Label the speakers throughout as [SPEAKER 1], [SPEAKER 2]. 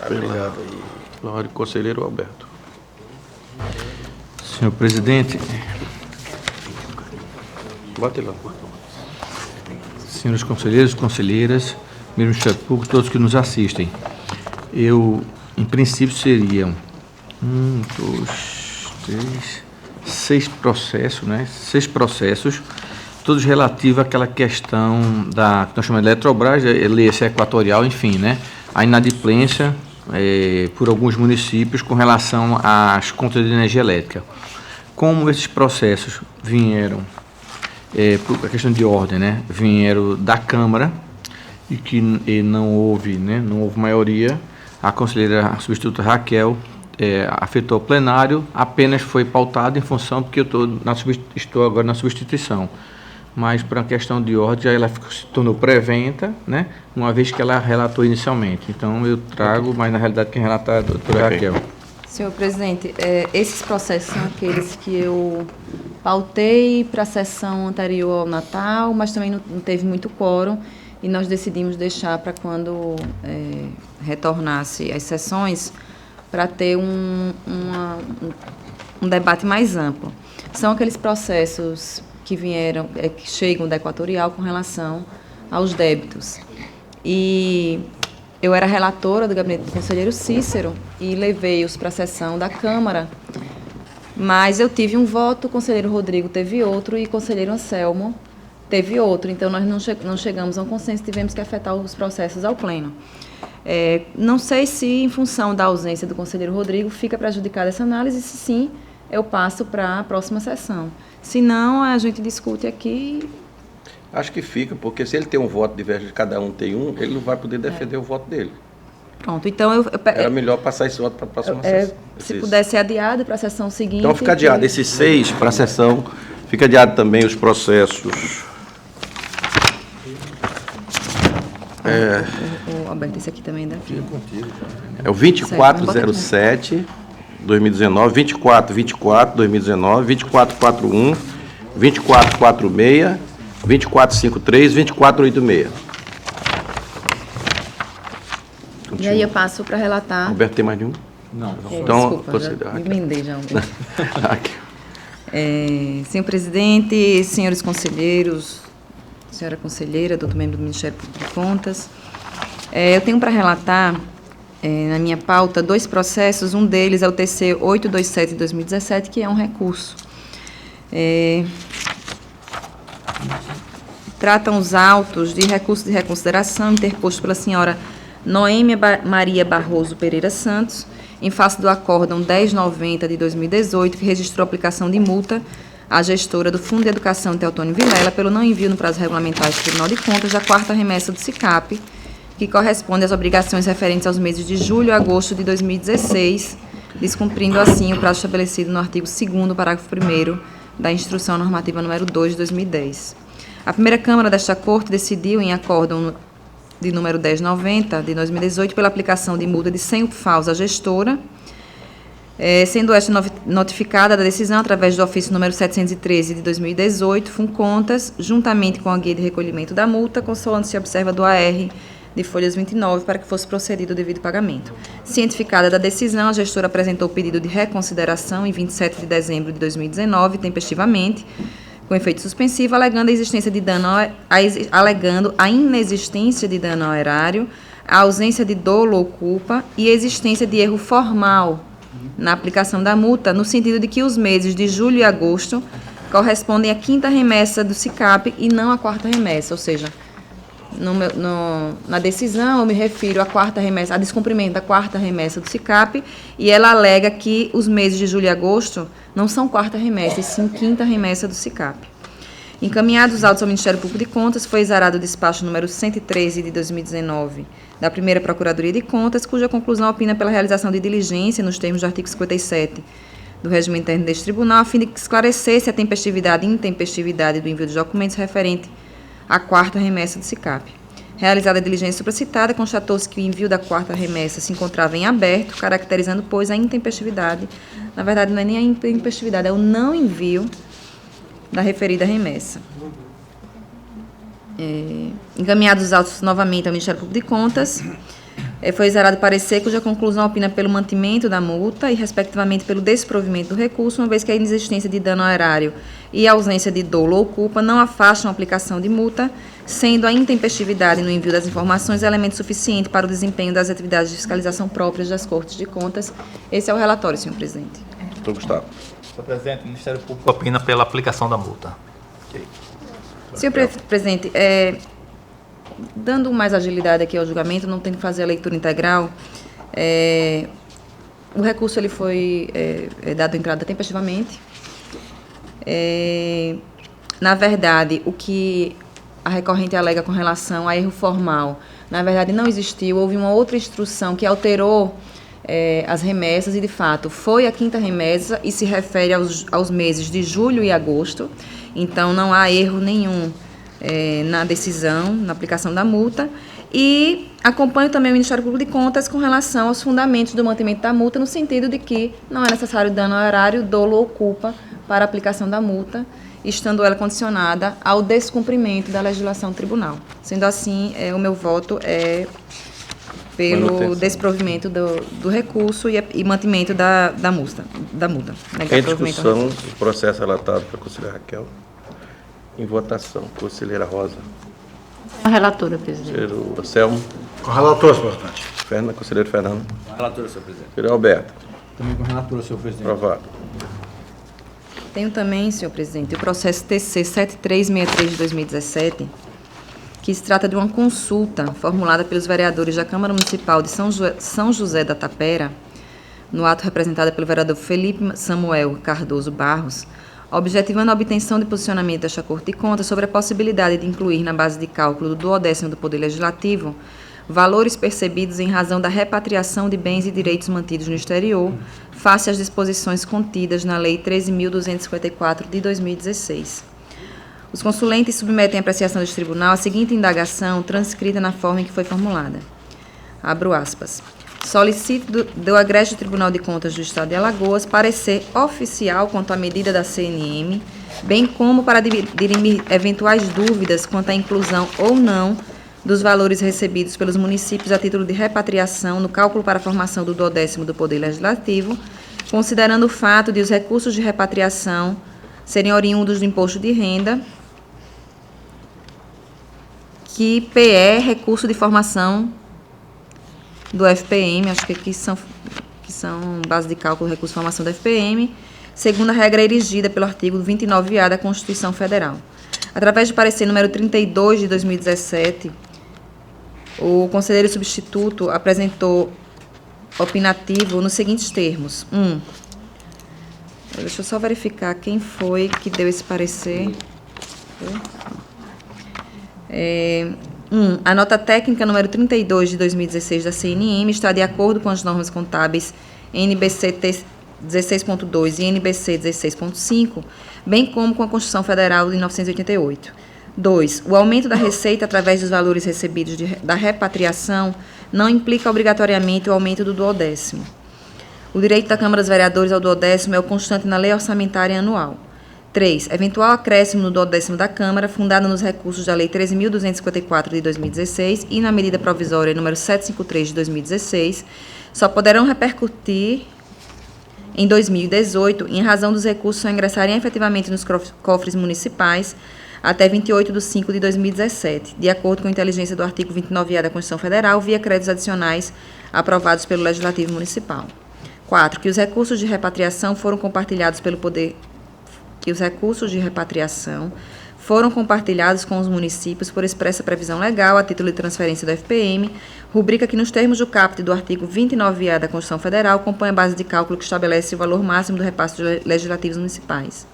[SPEAKER 1] Pela ordem, conselheiro Alberto.
[SPEAKER 2] Senhor presidente,
[SPEAKER 1] Bate lá.
[SPEAKER 2] senhores conselheiros, conselheiras, Ministério Público, todos que nos assistem. Eu, em princípio, seriam 6 processos, né? 6 processos, todos relativos àquela questão da, que nós chamamos de Eletrobras, LS Equatorial, enfim, né? A inadimplência por alguns municípios com relação às contas de energia elétrica. Como esses processos vieram, por a questão de ordem, né? Vieram da Câmara e que não houve, né? Não houve maioria, a conselheira substituta Raquel afetou o plenário, apenas foi pautado em função, porque eu estou agora na substituição. Mas, por uma questão de ordem, já ela se tornou preventa, né? Uma vez que ela relatou inicialmente. Então, eu trago, mas na realidade quem relata é a doutora Raquel.
[SPEAKER 3] Senhor presidente, esses processos são aqueles que eu pautei para a sessão anterior ao Natal, mas também não teve muito quórum, e nós decidimos deixar para quando retornasse as sessões, para ter um debate mais amplo. São aqueles processos que vieram, que chegam da Equatorial com relação aos débitos. E eu era relatora do gabinete do conselheiro Cícero e levei-os para a sessão da Câmara, mas eu tive um voto, o conselheiro Rodrigo teve outro e o conselheiro Anselmo teve outro. Então, nós não chegamos a um consenso, tivemos que afetar os processos ao pleno. Não sei se, em função da ausência do conselheiro Rodrigo, fica prejudicada essa análise, se sim, eu passo para a próxima sessão. Se não, a gente discute aqui.
[SPEAKER 1] Acho que fica, porque se ele tem um voto diverso de cada um tem um, ele não vai poder defender o voto dele.
[SPEAKER 3] Pronto, então
[SPEAKER 1] era melhor passar esse voto para a próxima sessão.
[SPEAKER 3] Se pudesse ser adiado para a sessão seguinte.
[SPEAKER 1] Então fica adiado esses 6 para a sessão, fica adiado também os processos.
[SPEAKER 3] Alberto, esse aqui também é daqui.
[SPEAKER 1] É o 2407, 2019, 2424, 2019, 2441, 2446, 2453, 2486.
[SPEAKER 3] E aí eu passo para relatar.
[SPEAKER 1] Alberto, tem mais nenhum?
[SPEAKER 2] Não.
[SPEAKER 1] Então,
[SPEAKER 3] desculpa, me emendei já. Senhor presidente, senhores conselheiros, senhora conselheira, doutor membro do Ministério Público de Contas, eu tenho para relatar, na minha pauta, 2 processos. Um deles é o TC 827 de 2017, que é um recurso. Tratam os autos de recurso de reconsideração interposto pela senhora Noêmia Maria Barroso Pereira Santos, em face do acórdão 1090 de 2018, que registrou a aplicação de multa à gestora do Fundo de Educação Teotônio Vilela pelo não envio no prazo regulamentar do Tribunal de Contas da 4ª remessa do SICAP, que corresponde às obrigações referentes aos meses de julho e agosto de 2016, descumprindo assim o prazo estabelecido no artigo 2º, parágrafo 1º da Instrução Normativa número 2 de 2010. A primeira Câmara desta Corte decidiu, em acórdão de número 1090 de 2018, pela aplicação de multa de 100 UPFAs à gestora, sendo esta notificada da decisão através do ofício número 713 de 2018, FUNCONTAS, juntamente com a guia de recolhimento da multa, consoante se observa do AR de folhas 29, para que fosse procedido o devido pagamento. Cientificada da decisão, a gestora apresentou o pedido de reconsideração em 27 de dezembro de 2019, tempestivamente, com efeito suspensivo, alegando a inexistência de dano ao erário, a ausência de dolo ou culpa e a existência de erro formal na aplicação da multa, no sentido de que os meses de julho e agosto correspondem à 5ª remessa do SICAP e não à 4ª remessa, ou seja, na decisão eu me refiro à 4ª remessa, a descumprimento da 4ª remessa do SICAP, e ela alega que os meses de julho e agosto não são 4ª remessa, e sim 5ª remessa do SICAP. Encaminhados os autos ao Ministério Público de Contas, foi exarado o despacho número 113 de 2019 da primeira Procuradoria de Contas, cuja conclusão opina pela realização de diligência nos termos do artigo 57 do regimento interno deste tribunal, a fim de esclarecer-se a tempestividade e intempestividade do envio dos documentos referente à 4ª remessa do SICAP. Realizada a diligência supracitada, constatou-se que o envio da 4ª remessa se encontrava em aberto, caracterizando, pois, a intempestividade. Na verdade, não é nem a intempestividade, é o não envio da referida remessa. Encaminhados os autos novamente ao Ministério Público de Contas, Foi exarado parecer cuja conclusão opina pelo mantimento da multa e, respectivamente, pelo desprovimento do recurso, uma vez que a inexistência de dano ao erário e a ausência de dolo ou culpa não afastam a aplicação de multa, sendo a intempestividade no envio das informações elemento suficiente para o desempenho das atividades de fiscalização próprias das Cortes de Contas. Esse é o relatório, senhor presidente.
[SPEAKER 1] Doutor Gustavo.
[SPEAKER 4] Senhor presidente, o Ministério Público opina pela aplicação da multa.
[SPEAKER 3] Senhor presidente, dando mais agilidade aqui ao julgamento, não tem que fazer a leitura integral, o recurso ele foi dado entrada tempestivamente. Na verdade, o que a recorrente alega com relação a erro formal, na verdade não existiu, houve uma outra instrução que alterou as remessas e, de fato, foi a 5ª remessa e se refere aos meses de julho e agosto, então não há erro nenhum na decisão, na aplicação da multa, e acompanho também o Ministério Público de Contas com relação aos fundamentos do mantimento da multa, no sentido de que não é necessário dano ao erário, dolo ou culpa para a aplicação da multa, estando ela condicionada ao descumprimento da legislação do tribunal. Sendo assim, o meu voto é pelo desprovimento do recurso e mantimento da multa.
[SPEAKER 1] Em discussão, o processo relatado pela conselheira Raquel. Em votação, conselheira Rosa.
[SPEAKER 5] A relatora, presidente.
[SPEAKER 1] Conselheiro Anselmo.
[SPEAKER 6] Com relator, senhor presidente.
[SPEAKER 1] Conselheiro Fernando.
[SPEAKER 7] Relatora, senhor presidente.
[SPEAKER 1] Conselheiro Alberto.
[SPEAKER 7] Também com relatora, senhor presidente.
[SPEAKER 1] Aprovado.
[SPEAKER 3] Tenho também, senhor presidente, o processo TC 7363 de 2017, que se trata de uma consulta formulada pelos vereadores da Câmara Municipal de São José da Tapera, no ato representado pelo vereador Felipe Samuel Cardoso Barros, objetivando a obtenção de posicionamento desta Corte de Contas sobre a possibilidade de incluir na base de cálculo do 12º do Poder Legislativo valores percebidos em razão da repatriação de bens e direitos mantidos no exterior, face às disposições contidas na Lei 13.254 de 2016. Os consulentes submetem à apreciação deste tribunal a seguinte indagação, transcrita na forma em que foi formulada. Abro aspas. Solicito do Egrégio Tribunal de Contas do Estado de Alagoas parecer oficial quanto à medida da CNM, bem como para dirimir eventuais dúvidas quanto à inclusão ou não dos valores recebidos pelos municípios a título de repatriação no cálculo para a formação do 12º do Poder Legislativo, considerando o fato de os recursos de repatriação serem oriundos do imposto de renda, que PE, recurso de formação do FPM, acho que aqui são base de cálculo, recurso de formação do FPM, segundo a regra erigida pelo artigo 29A da Constituição Federal. Através do parecer número 32 de 2017, o conselheiro substituto apresentou opinativo nos seguintes termos. Deixa eu só verificar quem foi que deu esse parecer. A nota técnica número 32 de 2016 da CNM está de acordo com as normas contábeis NBC 16.2 e NBC 16.5, bem como com a Constituição Federal de 1988. 2. O aumento da receita através dos valores recebidos da repatriação não implica obrigatoriamente o aumento do 12º. O direito da Câmara dos Vereadores ao 12º é o constante na Lei Orçamentária Anual. 3. Eventual acréscimo no 12º da Câmara, fundado nos recursos da Lei 13.254 de 2016 e na medida provisória número 753 de 2016, só poderão repercutir em 2018 em razão dos recursos só ingressarem efetivamente nos cofres municipais até 28/5 de 2017, de acordo com a inteligência do artigo 29A da Constituição Federal, via créditos adicionais aprovados pelo Legislativo Municipal. 4. Que os recursos de repatriação foram compartilhados com os municípios por expressa previsão legal a título de transferência do FPM, rubrica que nos termos do caput do artigo 29A da Constituição Federal compõe a base de cálculo que estabelece o valor máximo do repasse dos legislativos municipais.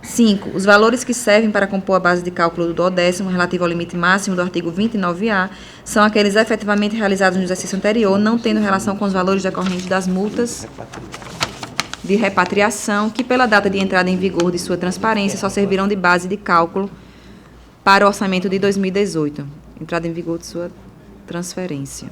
[SPEAKER 3] 5. Os valores que servem para compor a base de cálculo do 12º relativo ao limite máximo do artigo 29A são aqueles efetivamente realizados no exercício anterior, não tendo relação com os valores decorrentes das multas de repatriação, que pela data de entrada em vigor de sua transparência só servirão de base de cálculo para o orçamento de 2018, entrada em vigor de sua transferência.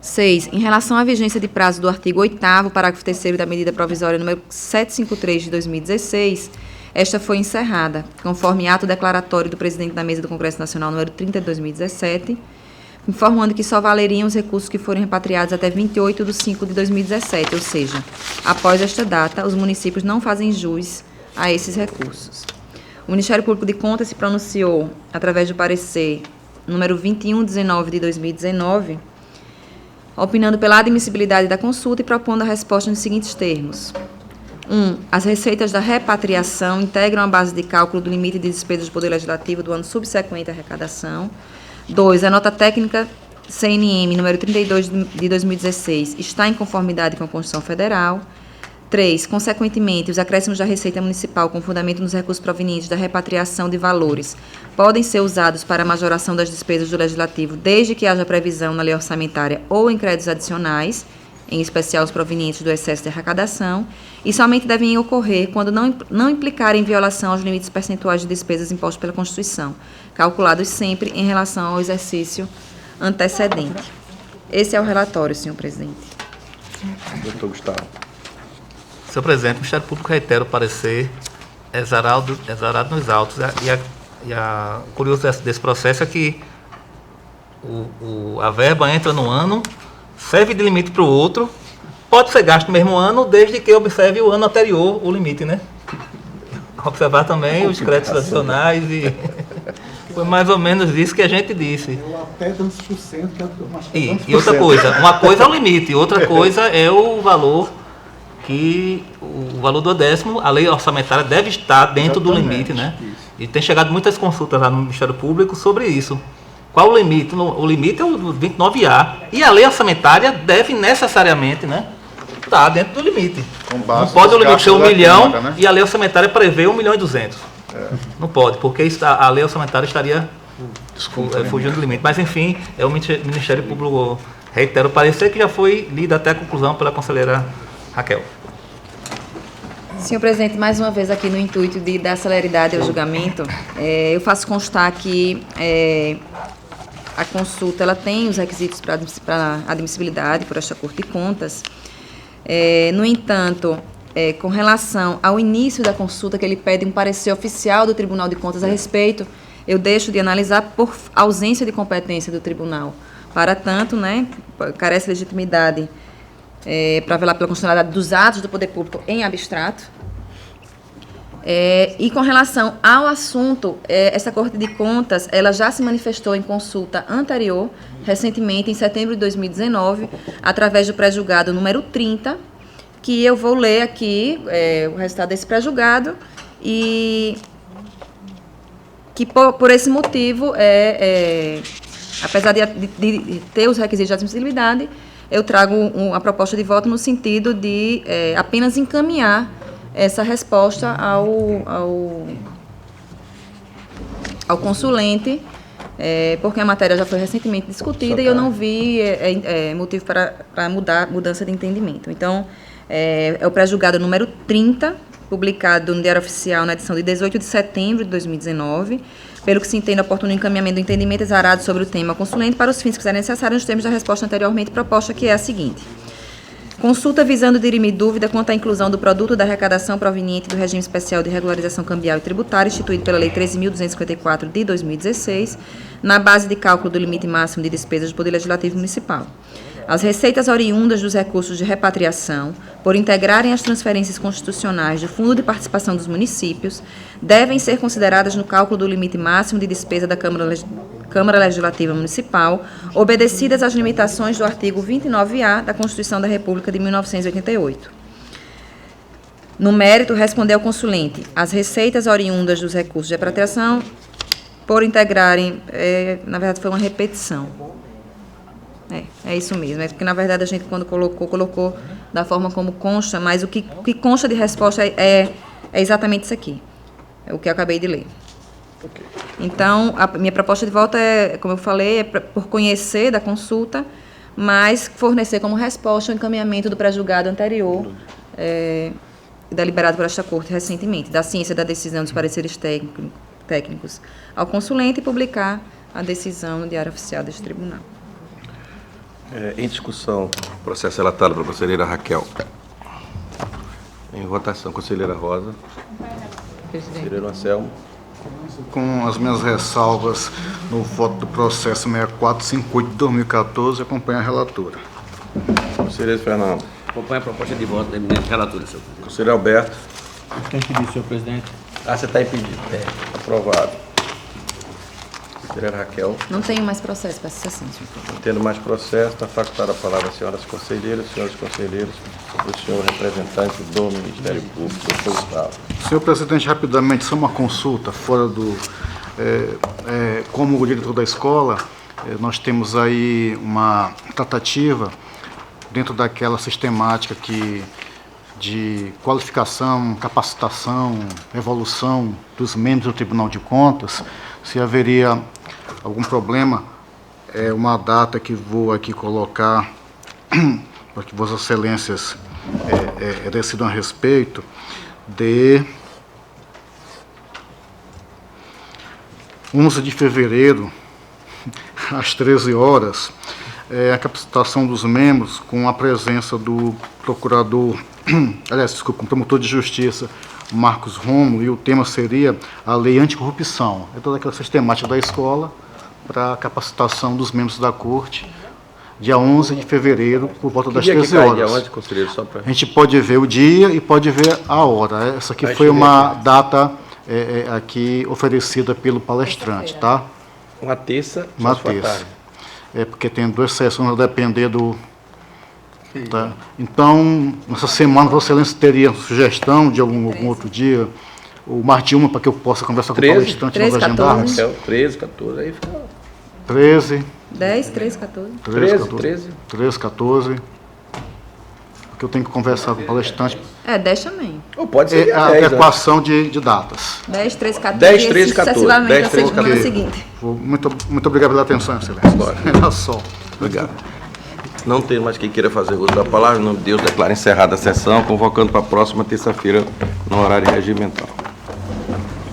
[SPEAKER 3] 6. Em relação à vigência de prazo do artigo 8º, parágrafo 3º da medida provisória número 753 de 2016, esta foi encerrada, conforme ato declaratório do presidente da Mesa do Congresso Nacional número 30 de 2017, informando que só valeriam os recursos que forem repatriados até 28/5/2017, ou seja, após esta data, os municípios não fazem jus a esses recursos. O Ministério Público de Contas se pronunciou através do parecer número 2119 de 2019, opinando pela admissibilidade da consulta e propondo a resposta nos seguintes termos. 1. As receitas da repatriação integram a base de cálculo do limite de despesas do Poder Legislativo do ano subsequente à arrecadação. 2. A nota técnica CNM número 32 de 2016 está em conformidade com a Constituição Federal. 3. Consequentemente, os acréscimos da Receita Municipal com fundamento nos recursos provenientes da repatriação de valores podem ser usados para a majoração das despesas do Legislativo, desde que haja previsão na lei orçamentária ou em créditos adicionais, em especial os provenientes do excesso de arrecadação, e somente devem ocorrer quando não implicarem violação aos limites percentuais de despesas impostos pela Constituição, calculados sempre em relação ao exercício antecedente. Esse é o relatório, senhor presidente.
[SPEAKER 1] Doutor Gustavo.
[SPEAKER 4] Senhor presidente, o Ministério Público reitera o parecer exarado nos autos. O curioso desse processo é que a verba entra no ano, serve de limite para o outro, pode ser gasto no mesmo ano, desde que observe o ano anterior, o limite, né? Observar também os créditos adicionais e foi mais ou menos isso que a gente disse.
[SPEAKER 6] Eu até tantos por cento, que é mais que
[SPEAKER 4] E outra coisa, uma coisa é o limite, outra coisa é o valor do 10º, a lei orçamentária deve estar dentro do limite, né?
[SPEAKER 6] Isso.
[SPEAKER 4] E tem chegado muitas consultas lá no Ministério Público sobre isso. Qual o limite? O limite é o 29A. E a lei orçamentária deve necessariamente, né, estar dentro do limite.
[SPEAKER 6] Com
[SPEAKER 4] Não
[SPEAKER 6] base
[SPEAKER 4] pode o
[SPEAKER 6] nos
[SPEAKER 4] limite ser 1
[SPEAKER 6] gastos da
[SPEAKER 4] milhão
[SPEAKER 6] Câmara, né?
[SPEAKER 4] e a lei orçamentária prevê 1.200.000. Não pode, porque a lei orçamentária estaria fugindo do limite. Mas, enfim, o Ministério Público reitera o parecer que já foi lido até a conclusão pela conselheira Raquel.
[SPEAKER 3] Senhor presidente, mais uma vez aqui no intuito de dar celeridade ao julgamento, eu faço constar que a consulta ela tem os requisitos para admissibilidade por esta Corte de Contas. No entanto, com relação ao início da consulta, que ele pede um parecer oficial do Tribunal de Contas a respeito, eu deixo de analisar por ausência de competência do tribunal. Para tanto, né, carece legitimidade para velar pela constitucionalidade dos atos do poder público em abstrato. E com relação ao assunto, essa Corte de Contas ela já se manifestou em consulta anterior, recentemente, em setembro de 2019, através do pré-julgado número 30, que eu vou ler aqui o resultado desse pré-julgado, e que por esse motivo, apesar de ter os requisitos de admissibilidade, eu trago a proposta de voto no sentido de apenas encaminhar essa resposta ao consulente, porque a matéria já foi recentemente discutida e eu não vi motivo para mudança de entendimento. Então, é o pré-julgado número 30, publicado no Diário Oficial na edição de 18 de setembro de 2019, pelo que se entende oportuno encaminhamento do entendimento exarado sobre o tema consulente para os fins que fizerem necessários nos termos da resposta anteriormente proposta, que é a seguinte. Consulta visando dirimir dúvida quanto à inclusão do produto da arrecadação proveniente do regime especial de regularização cambial e tributária instituído pela Lei 13.254 de 2016, na base de cálculo do limite máximo de despesas do Poder Legislativo Municipal. As receitas oriundas dos recursos de repatriação, por integrarem as transferências constitucionais do Fundo de Participação dos Municípios, devem ser consideradas no cálculo do limite máximo de despesa da Câmara Legislativa Municipal, obedecidas às limitações do artigo 29A da Constituição da República de 1988. No mérito, respondeu ao consulente, as receitas oriundas dos recursos de repatriação, por integrarem, na verdade foi uma repetição. É isso mesmo, porque na verdade a gente quando colocou da forma como consta, mas o que consta de resposta é exatamente isso aqui, é o que eu acabei de ler. Okay. Então, a minha proposta de volta como eu falei, por conhecer da consulta, mas fornecer como resposta o encaminhamento do pré-julgado anterior, deliberado por esta Corte recentemente, da ciência da decisão dos pareceres técnicos ao consulente e publicar a decisão no Diário Oficial deste Tribunal.
[SPEAKER 1] Em discussão, processo relatado pela conselheira Raquel. Em votação, conselheira Rosa.
[SPEAKER 3] Presidente.
[SPEAKER 1] Conselheiro Anselmo.
[SPEAKER 6] Com as minhas ressalvas No voto do processo 6458 de 2014, acompanha a relatora.
[SPEAKER 1] Conselheiro Fernando.
[SPEAKER 7] Acompanha a proposta de voto da eminente relatora, senhor presidente.
[SPEAKER 1] Conselheiro Alberto.
[SPEAKER 2] Quem pediu, senhor presidente?
[SPEAKER 1] Ah, você está impedido. Aprovado. Conselheira Raquel.
[SPEAKER 3] Não tenho mais processo para essa sessão, senhor presidente.
[SPEAKER 1] Não tendo mais processo, está facultada a palavra às senhoras conselheiras, senhores conselheiros, o senhor representante do Ministério Público, doutor Gustavo.
[SPEAKER 6] Senhor presidente, rapidamente, só uma consulta fora do... como diretor da escola, nós temos aí uma tratativa dentro daquela sistemática de qualificação, capacitação, evolução dos membros do Tribunal de Contas, se haveria algum problema, uma data que vou aqui colocar, para que Vossas Excelências decidam a respeito, de 11 de fevereiro, às 13 horas, a capacitação dos membros com a presença do procurador, com o promotor de justiça, Marcos Romo, e o tema seria a lei anticorrupção. É toda aquela sistemática da escola para a capacitação dos membros da corte, dia 11 de fevereiro, por volta das 13 horas.
[SPEAKER 1] Onde, conselheiro, só para...
[SPEAKER 6] A gente pode ver o dia e pode ver a hora. Essa aqui foi uma data aqui oferecida pelo palestrante, tá?
[SPEAKER 1] Uma terça,
[SPEAKER 6] Uma
[SPEAKER 1] só à
[SPEAKER 6] terça.
[SPEAKER 1] tarde.
[SPEAKER 6] Porque tem 2 sessões a depender do... Tá? Então, nessa semana, Vossa Excelência teria sugestão de algum outro dia, ou mais de uma, para que eu possa conversar com o
[SPEAKER 1] 13,
[SPEAKER 6] palestrante,
[SPEAKER 3] 13,
[SPEAKER 6] nós agendarmos.
[SPEAKER 1] Raquel, 13, 14, aí fica...
[SPEAKER 6] 13,
[SPEAKER 3] 10, 13, 14.
[SPEAKER 6] 13, 14. Porque eu tenho que conversar com o palestrante.
[SPEAKER 3] 10 também.
[SPEAKER 1] Ou pode ser
[SPEAKER 6] A
[SPEAKER 1] 10, né?
[SPEAKER 6] adequação de datas.
[SPEAKER 3] 10, 13, 14
[SPEAKER 1] 10,
[SPEAKER 3] e
[SPEAKER 1] 13, 14.
[SPEAKER 3] sucessivamente
[SPEAKER 1] 10,
[SPEAKER 3] na
[SPEAKER 1] 13,
[SPEAKER 3] semana
[SPEAKER 1] 14.
[SPEAKER 3] seguinte.
[SPEAKER 6] Muito obrigado pela atenção, Excelência. Era só.
[SPEAKER 1] Obrigado. Não tem mais quem queira fazer uso da palavra. Em nome de Deus, declaro encerrada a sessão, convocando para a próxima terça-feira, no horário regimental.